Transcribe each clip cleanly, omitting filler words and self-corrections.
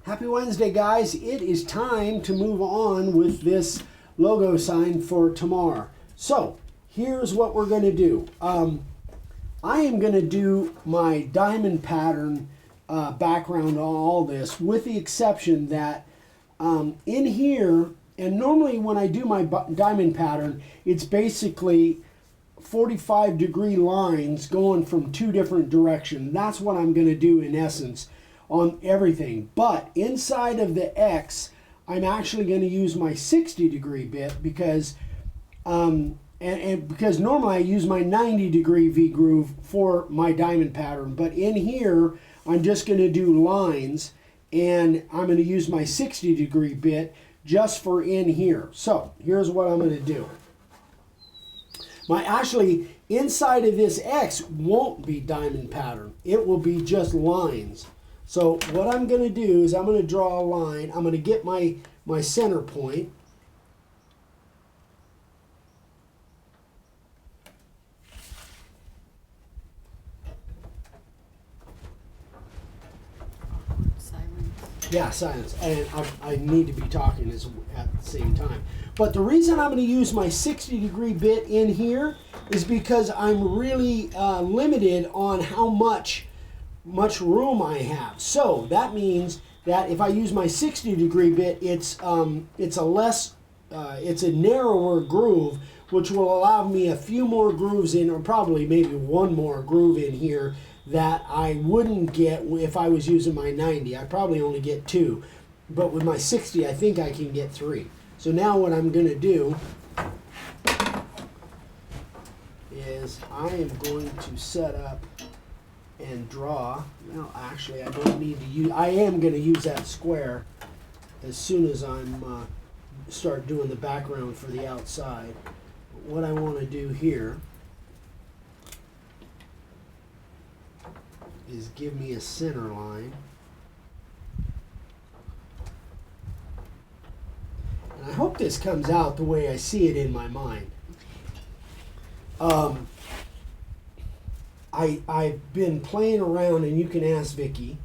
Happy Wednesday, guys. It is time to move on with this logo sign for Tamar. So here's what we're going to do. I am going to do my diamond pattern background on all this, with the exception that in here, and normally when I do my diamond pattern, it's basically 45-degree lines going from two different directions. That's what I'm going to do in essence on everything. But inside of the X, I'm actually going to use my 60-degree bit because because normally I use my 90-degree V groove for my diamond pattern. But in here, I'm just going to do lines, and I'm going to use my 60-degree bit just for in here. So here's what I'm going to do. Actually, inside of this X won't be diamond pattern. It will be just lines. So what I'm going to do is I'm going to draw a line. I'm going to get my center point. Silence. Yeah, silence. And I need to be talking at the same time. But the reason I'm going to use my 60-degree bit in here is because I'm really limited on how much room I have. So that means that if I use my 60-degree bit, it's a narrower groove, which will allow me a few more grooves in, or probably maybe one more groove in here that I wouldn't get if I was using my 90. I probably only get two, but with my 60, I think I can get three. So now what I'm going to do is I am going to set up and draw. Well, actually, I don't need to use. I am going to use that square as soon as I'm start doing the background for the outside. But what I want to do here is give me a center line. And I hope this comes out the way I see it in my mind. I've been playing around, and you can ask Vicky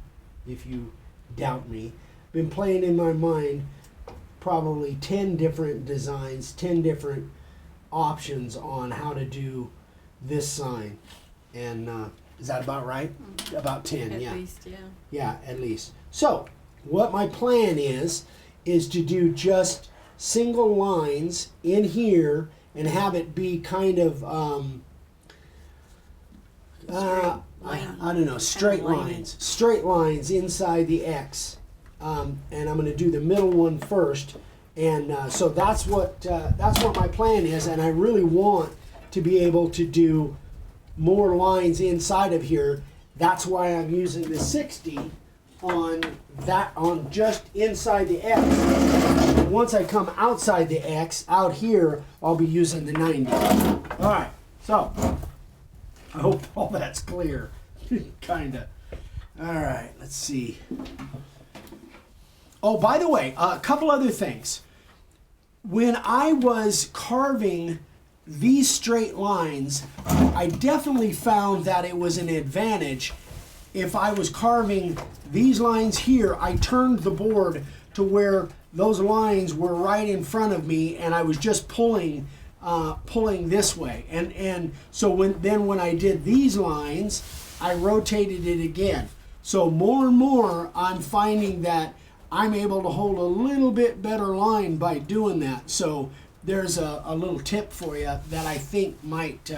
if you doubt me. Been playing in my mind probably 10 different designs, 10 different options on how to do this sign. And is that about right? About 10, yeah. At least, yeah. Yeah, at least. So what my plan is to do just single lines in here and have it be kind of I don't know, straight lines inside the X, and I'm going to do the middle one first, and so that's what my plan is, and I really want to be able to do more lines inside of here. That's why I'm using the 60 on just inside the X. Once I come outside the X, out here, I'll be using the 90. All right, so I hope all that's clear. Kinda. All right, let's see. Oh, by the way, a couple other things. When I was carving these straight lines, I definitely found that it was an advantage. If I was carving these lines here, I turned the board to where those lines were right in front of me, and I was just pulling this way. And so when I did these lines, I rotated it again. So more and more, I'm finding that I'm able to hold a little bit better line by doing that. So there's a little tip for you that I think might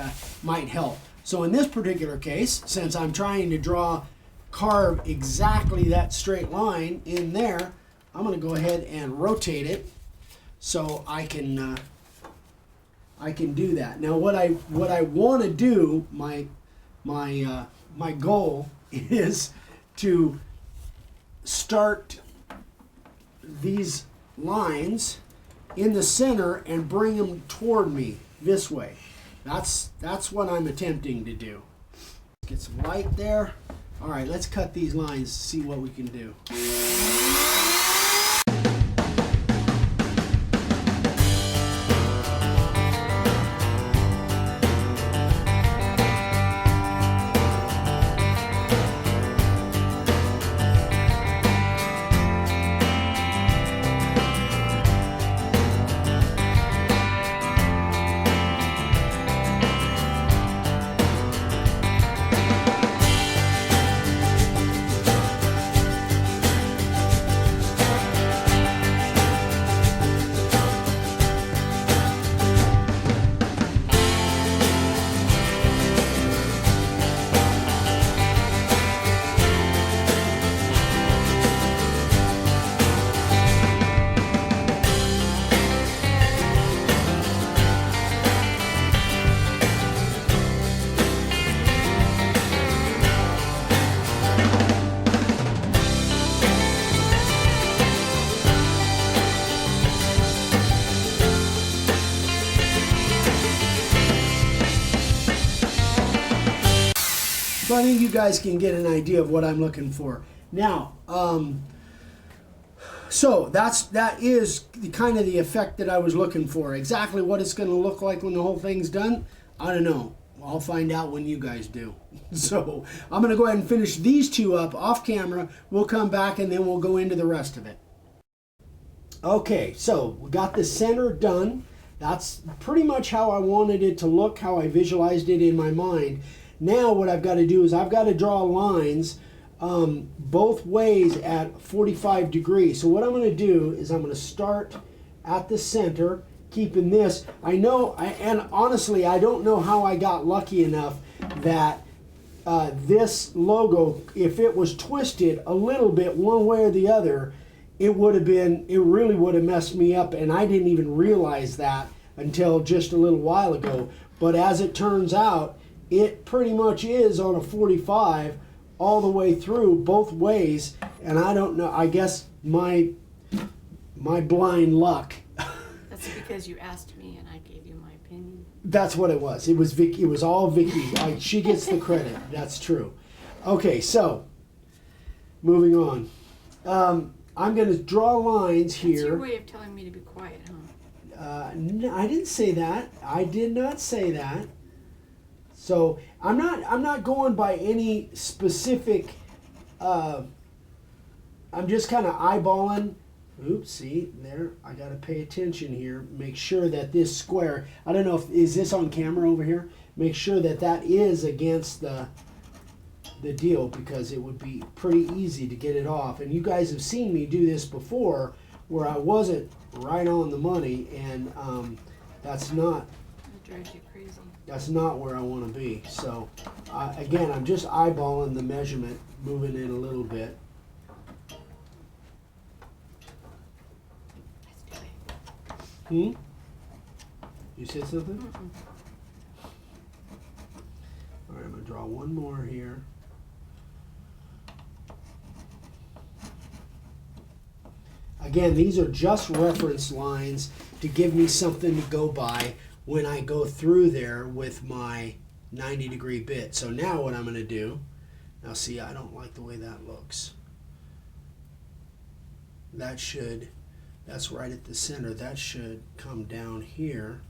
help. So in this particular case, since I'm trying to carve exactly that straight line in there, I'm going to go ahead and rotate it so I can do that. Now what I want to do, my goal is to start these lines in the center and bring them toward me this way. That's what I'm attempting to do. Get some light there. All right, let's cut these lines, see what we can do. I think you guys can get an idea of what I'm looking for. Now, so that is kind of the effect that I was looking for. Exactly what it's going to look like when the whole thing's done, I don't know. I'll find out when you guys do. So I'm going to go ahead and finish these two up off camera. We'll come back and then we'll go into the rest of it. Okay, so we got the center done. That's pretty much how I wanted it to look, how I visualized it in my mind. Now what I've got to do is I've got to draw lines both ways at 45 degrees. So what I'm going to do is I'm going to start at the center, keeping this. I know, and honestly, I don't know how I got lucky enough that this logo, if it was twisted a little bit one way or the other, it really would have messed me up, and I didn't even realize that until just a little while ago. But as it turns out, it pretty much is on a 45 all the way through both ways, and I don't know, I guess my blind luck. That's because you asked me and I gave you my opinion. That's what it was. It was Vicky. It was all Vicky. She gets the credit. That's true. Okay, so moving on. I'm going to draw lines here. That's your way of telling me to be quiet, huh? No, I didn't say that. I did not say that. So I'm not going by any specific. I'm just kind of eyeballing. Oops, see there. I got to pay attention here. Make sure that this square. I don't know if is this on camera over here. Make sure that that is against the deal, because it would be pretty easy to get it off. And you guys have seen me do this before where I wasn't right on the money, and that's not. It drives you crazy. That's not where I want to be. So again, I'm just eyeballing the measurement, moving it a little bit. Let's do it. Hmm? You said something? Mm-mm. All right, I'm going to draw one more here. Again, these are just reference lines to give me something to go by when I go through there with my 90-degree bit. So now what I'm going to do, now see, I don't like the way that looks. That's right at the center. That should come down here.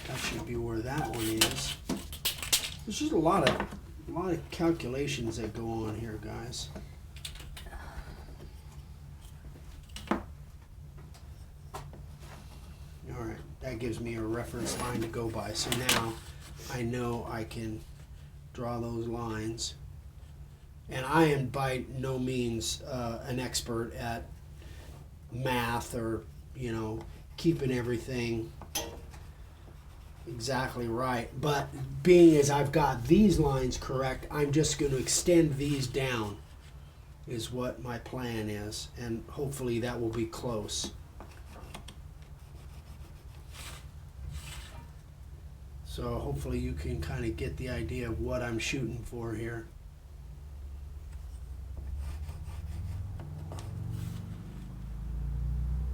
That should be where that one is. There's just a lot of calculations that go on here, guys. All right, that gives me a reference line to go by. So now I know I can draw those lines. And I am by no means an expert at math or, keeping everything exactly right. But being as I've got these lines correct, I'm just going to extend these down is what my plan is. And hopefully that will be close. So hopefully you can kind of get the idea of what I'm shooting for here.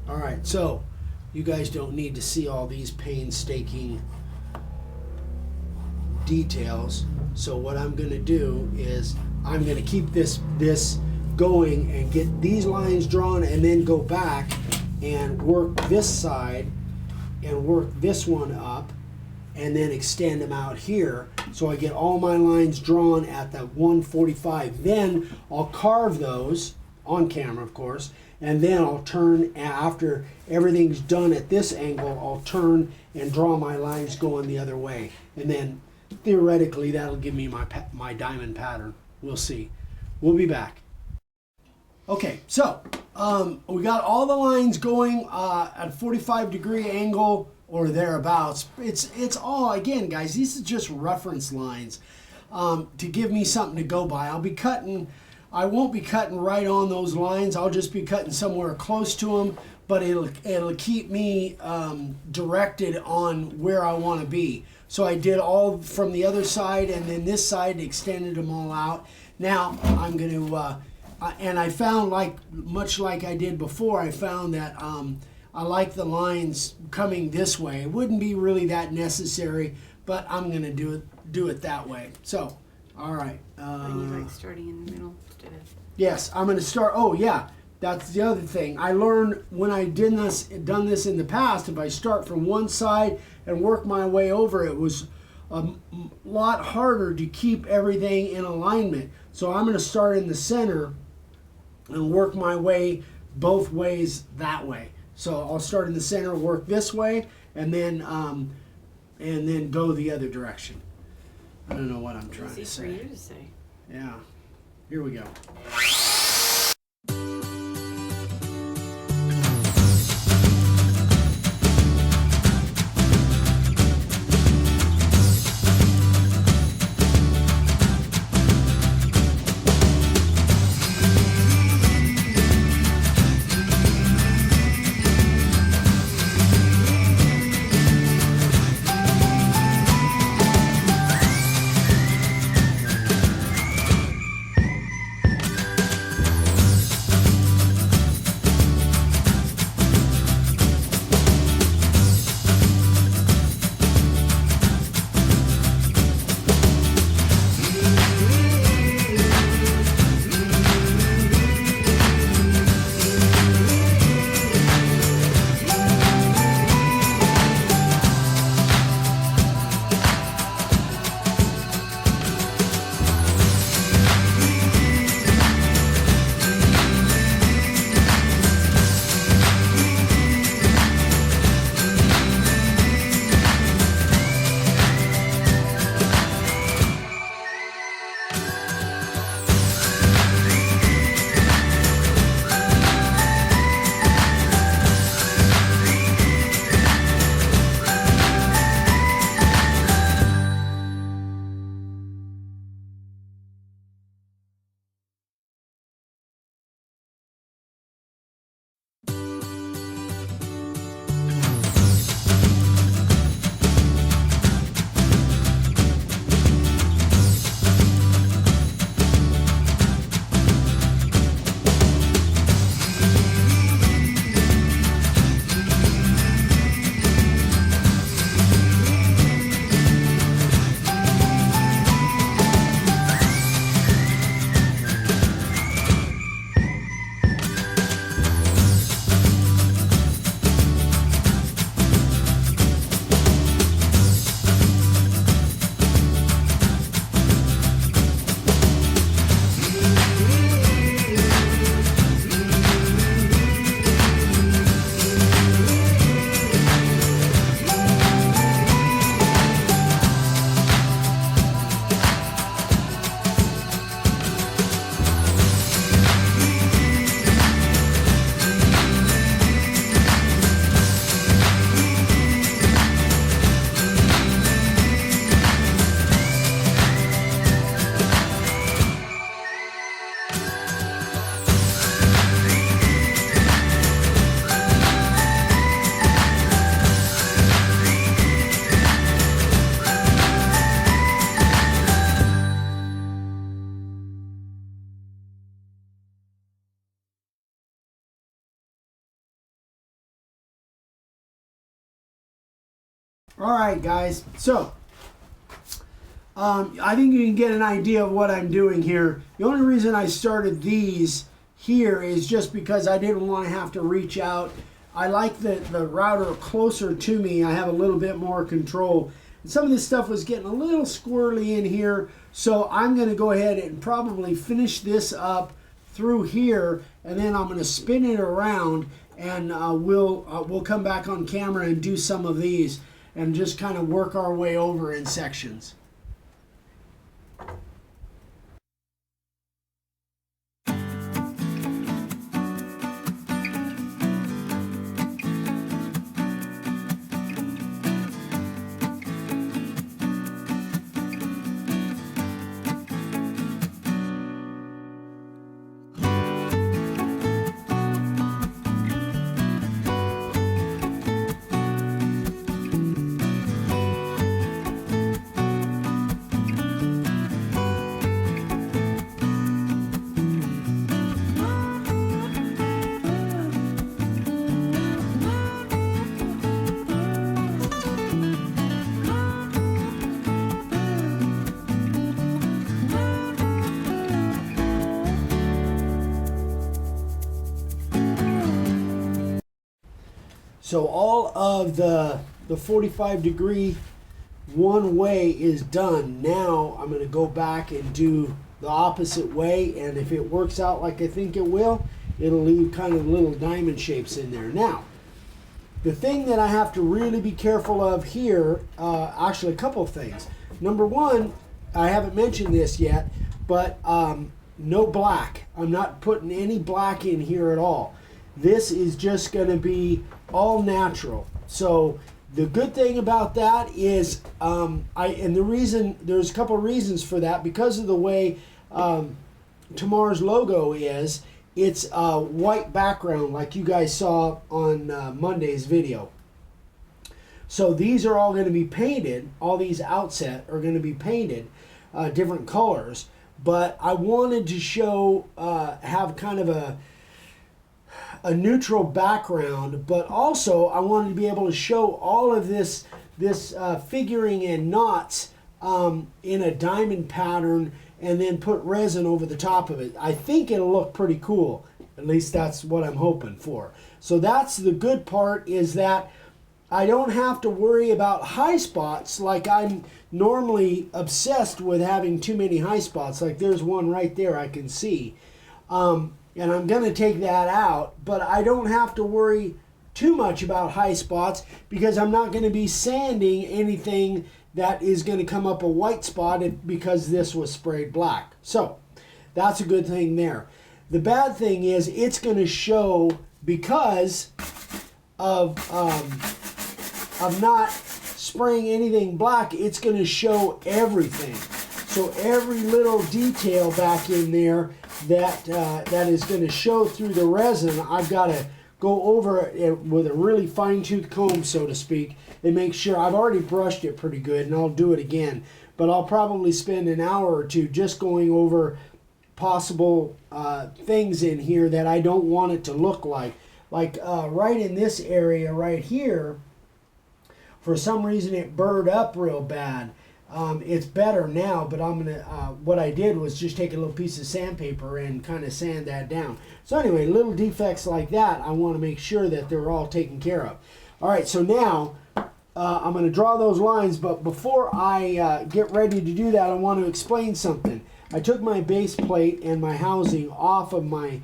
All right, so you guys don't need to see all these painstaking details. So what I'm going to do is I'm going to keep this going and get these lines drawn, and then go back and work this side and work this one up, and then extend them out here so I get all my lines drawn at the 145. Then I'll carve those on camera, of course, and then I'll turn, after everything's done at this angle, I'll turn and draw my lines going the other way. And then theoretically that'll give me my diamond pattern. We'll see. We'll be back. Okay, so we got all the lines going at 45-degree angle or thereabouts. It's all, again, guys, these are just reference lines to give me something to go by. I won't be cutting right on those lines. I'll just be cutting somewhere close to them, but it'll keep me directed on where I want to be. So I did all from the other side, and then this side extended them all out. Now I'm going to, and I found, much like I did before, I found that I like the lines coming this way. It wouldn't be really that necessary, but I'm gonna do it that way. So, all right. And you like starting in the middle instead of. Yes, I'm gonna start. Oh yeah, that's the other thing. I learned when I done this in the past. If I start from one side and work my way over, it was a lot harder to keep everything in alignment. So I'm gonna start in the center and work my way both ways that way. So I'll start in the center, work this way, and then go the other direction. I don't know what I'm trying to Easy for say. you to say. Yeah. Here we go. All right, guys. So, I think you can get an idea of what I'm doing here. The only reason I started these here is just because I didn't want to have to reach out. I like the router closer to me. I have a little bit more control. And some of this stuff was getting a little squirrely in here, so I'm going to go ahead and probably finish this up through here, and then I'm going to spin it around, and we'll come back on camera and do some of these and just kind of work our way over in sections. So all of the 45-degree one way is done. Now I'm going to go back and do the opposite way, and if it works out like I think it will, it'll leave kind of little diamond shapes in there. Now, the thing that I have to really be careful of here, actually a couple of things. Number one, I haven't mentioned this yet, but no black. I'm not putting any black in here at all. This is just going to be all natural. So the good thing about that is, and the reason, there's a couple of reasons for that, because of the way Tamar's logo is, it's a white background like you guys saw on Monday's video. So these are all going to be painted, all these outset are going to be painted different colors, but I wanted to show, have kind of a neutral background, but also I wanted to be able to show all of this figuring and knots in a diamond pattern, and then put resin over the top of it. I think it'll look pretty cool. At least that's what I'm hoping for. So that's the good part, is that I don't have to worry about high spots like I'm normally obsessed with, having too many high spots. Like there's one right there I can see. And I'm going to take that out, but I don't have to worry too much about high spots because I'm not going to be sanding anything that is going to come up a white spot because this was sprayed black. So that's a good thing there. The bad thing is it's going to show, because of not spraying anything black, it's going to show everything. So every little detail back in there that is going to show through the resin, I've got to go over it with a really fine-tooth comb, so to speak, and make sure. I've already brushed it pretty good, and I'll do it again. But I'll probably spend an hour or two just going over possible things in here that I don't want it to look like. Like right in this area right here, for some reason it burred up real bad. It's better now, but I'm gonna. What I did was just take a little piece of sandpaper and kind of sand that down. So anyway, little defects like that, I want to make sure that they're all taken care of. All right, so now I'm going to draw those lines, but before I get ready to do that, I want to explain something. I took my base plate and my housing off of my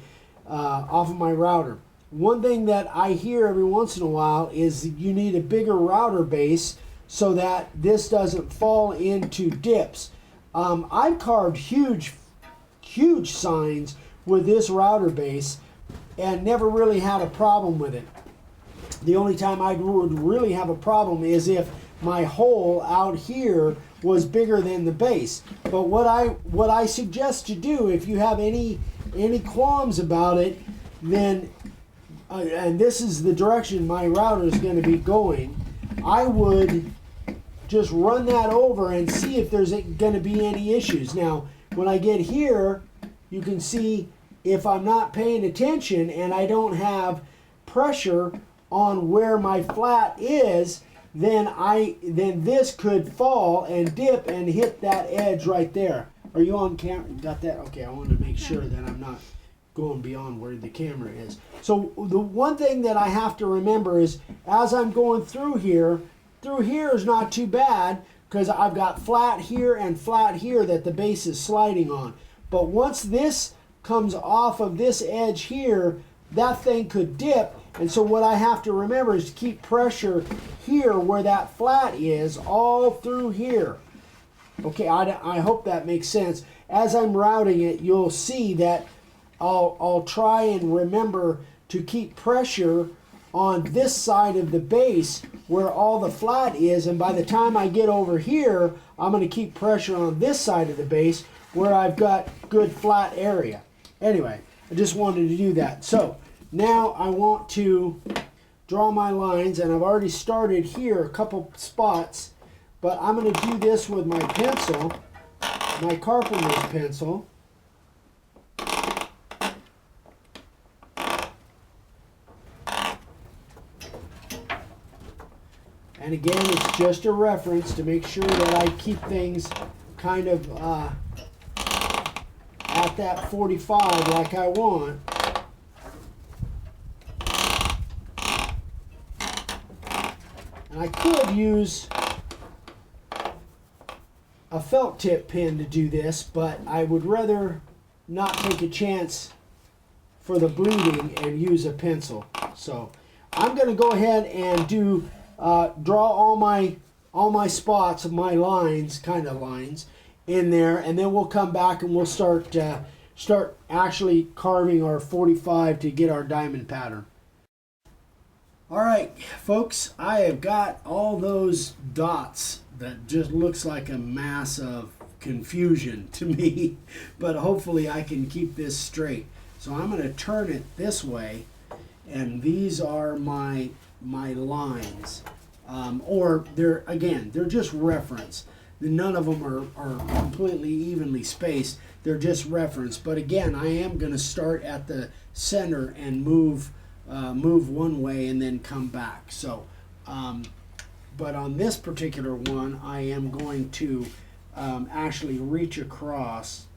router. One thing that I hear every once in a while is you need a bigger router base so that this doesn't fall into dips. I've carved huge signs with this router base and never really had a problem with it. The only time I would really have a problem is if my hole out here was bigger than the base. But what I suggest to do, if you have any qualms about it, then and this is the direction my router is going to be going, I would just run that over and see if there's going to be any issues. Now, when I get here, you can see if I'm not paying attention and I don't have pressure on where my flat is, then this could fall and dip and hit that edge right there. Are you on camera? Got that? Okay, I want to make sure that I'm not going beyond where the camera is. So the one thing that I have to remember is, as I'm going through here is not too bad because I've got flat here and flat here that the base is sliding on. But once this comes off of this edge here, that thing could dip. And so what I have to remember is to keep pressure here where that flat is, all through here. Okay, I hope that makes sense. As I'm routing it, you'll see that I'll try and remember to keep pressure on this side of the base where all the flat is, and by the time I get over here, I'm going to keep pressure on this side of the base where I've got good flat area. Anyway, I just wanted to do that. So now I want to draw my lines, and I've already started here a couple spots, but I'm going to do this with my pencil, my carpenter's pencil. And again, it's just a reference to make sure that I keep things kind of at that 45 like I want. And I could use a felt tip pen to do this, but I would rather not take a chance for the bleeding and use a pencil. So I'm going to go ahead and do draw all my spots of my lines, kind of lines, in there, and then we'll come back and we'll start actually carving our 45 to get our diamond pattern. All right, folks, I have got all those dots that just looks like a mass of confusion to me, but hopefully I can keep this straight. So I'm going to turn it this way, and these are my lines, or they're just reference. None of them are completely evenly spaced. They're just reference. But again, I am going to start at the center and move one way and then come back. So, but on this particular one, I am going to actually reach across,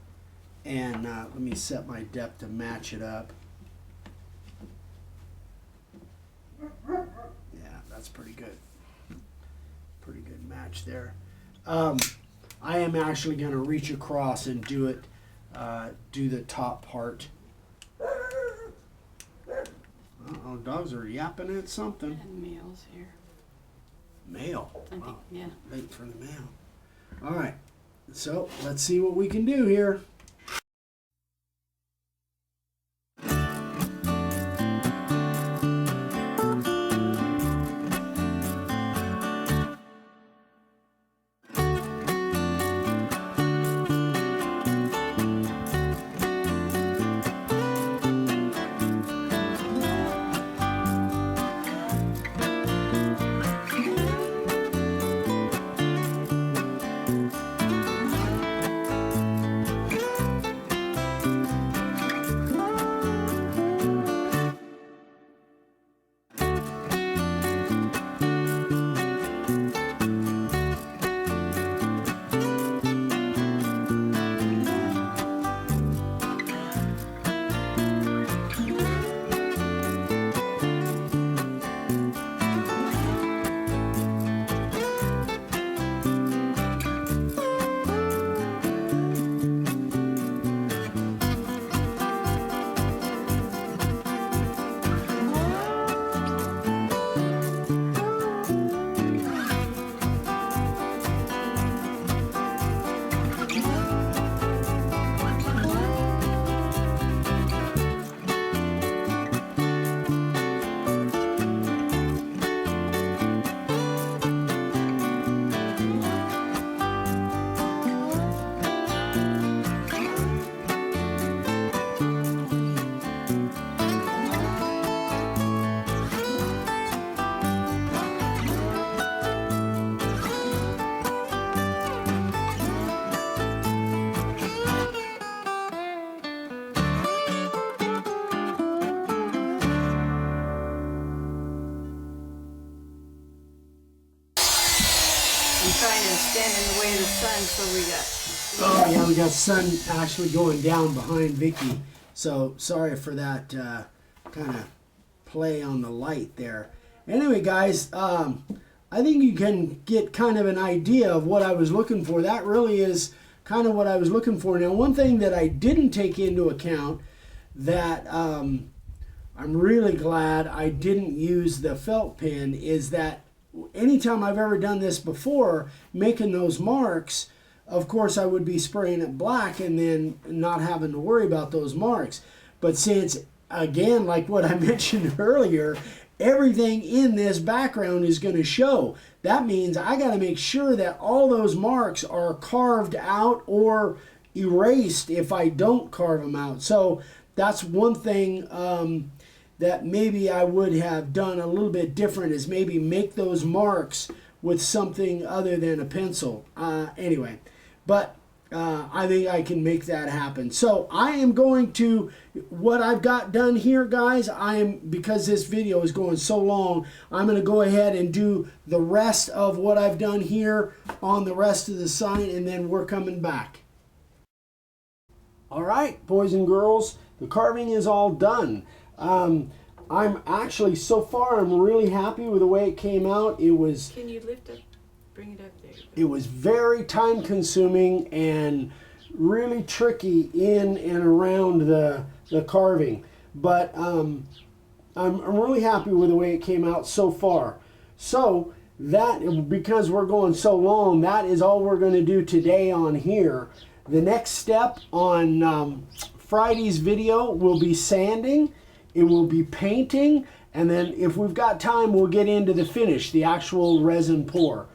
and let me set my depth to match it up. Yeah, that's pretty good. Pretty good match there. I am actually going to reach across and do it, do the top part. Uh-oh, dogs are yapping at something. And mail's here. Mail? I think, yeah. Late for the mail. All right, so let's see what we can do here. Trying to stand in the way of the sun, so we got. Oh yeah, we got sun actually going down behind Vicky. So sorry for that kind of play on the light there. Anyway, guys, I think you can get kind of an idea of what I was looking for. That really is kind of what I was looking for. Now, one thing that I didn't take into account that I'm really glad I didn't use the felt pen is that anytime I've ever done this before, making those marks, of course I would be spraying it black and then not having to worry about those marks. But since, again, like what I mentioned earlier, everything in this background is going to show. That means I got to make sure that all those marks are carved out or erased if I don't carve them out. So that's one thing that maybe I would have done a little bit different, is maybe make those marks with something other than a pencil. Anyway, but I think I can make that happen. So I am going to, what I've got done here, guys, because this video is going so long, I'm going to go ahead and do the rest of what I've done here on the rest of the sign, and then we're coming back. All right, boys and girls, the carving is all done. I'm actually, so far, I'm really happy with the way it came out. It was, Can you lift up, bring it up there? it was very time consuming and really tricky in and around the carving. But I'm really happy with the way it came out so far. So that, because we're going so long, that is all we're going to do today on here. The next step on Friday's video will be sanding. It will be painting, and then if we've got time, we'll get into the finish, the actual resin pour.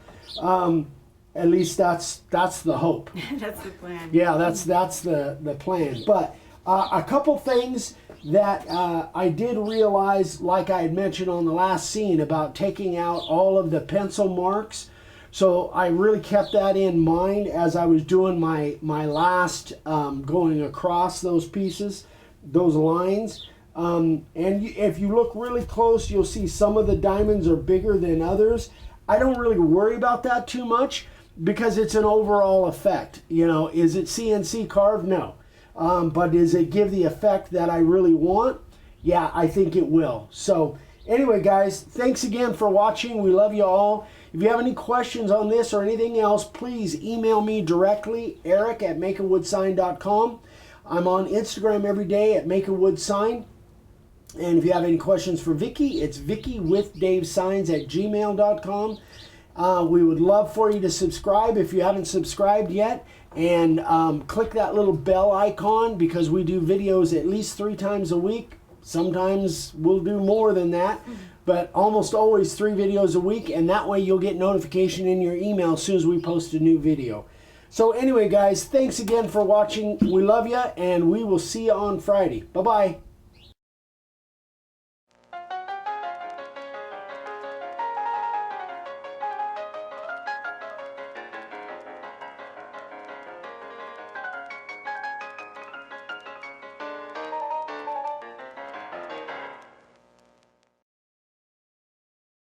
At least that's the hope. That's the plan. Yeah, that's the plan. But a couple things that I did realize, like I had mentioned on the last scene, about taking out all of the pencil marks. So I really kept that in mind as I was doing my last going across those pieces, those lines. And if you look really close, you'll see some of the diamonds are bigger than others. I don't really worry about that too much because it's an overall effect. You know, is it CNC carved? No. But does it give the effect that I really want? Yeah, I think it will. So anyway, guys, thanks again for watching. We love you all. If you have any questions on this or anything else, please email me directly, eric@makeawwoodsign.com. I'm on Instagram every day at makeawwoodsign. And if you have any questions for Vicky, it's vickywithdavessigns@gmail.com. We would love for you to subscribe if you haven't subscribed yet. And click that little bell icon because we do videos at least 3 times a week. Sometimes we'll do more than that, but almost always 3 videos a week. And that way you'll get notification in your email as soon as we post a new video. So anyway, guys, thanks again for watching. We love you, and we will see you on Friday. Bye-bye.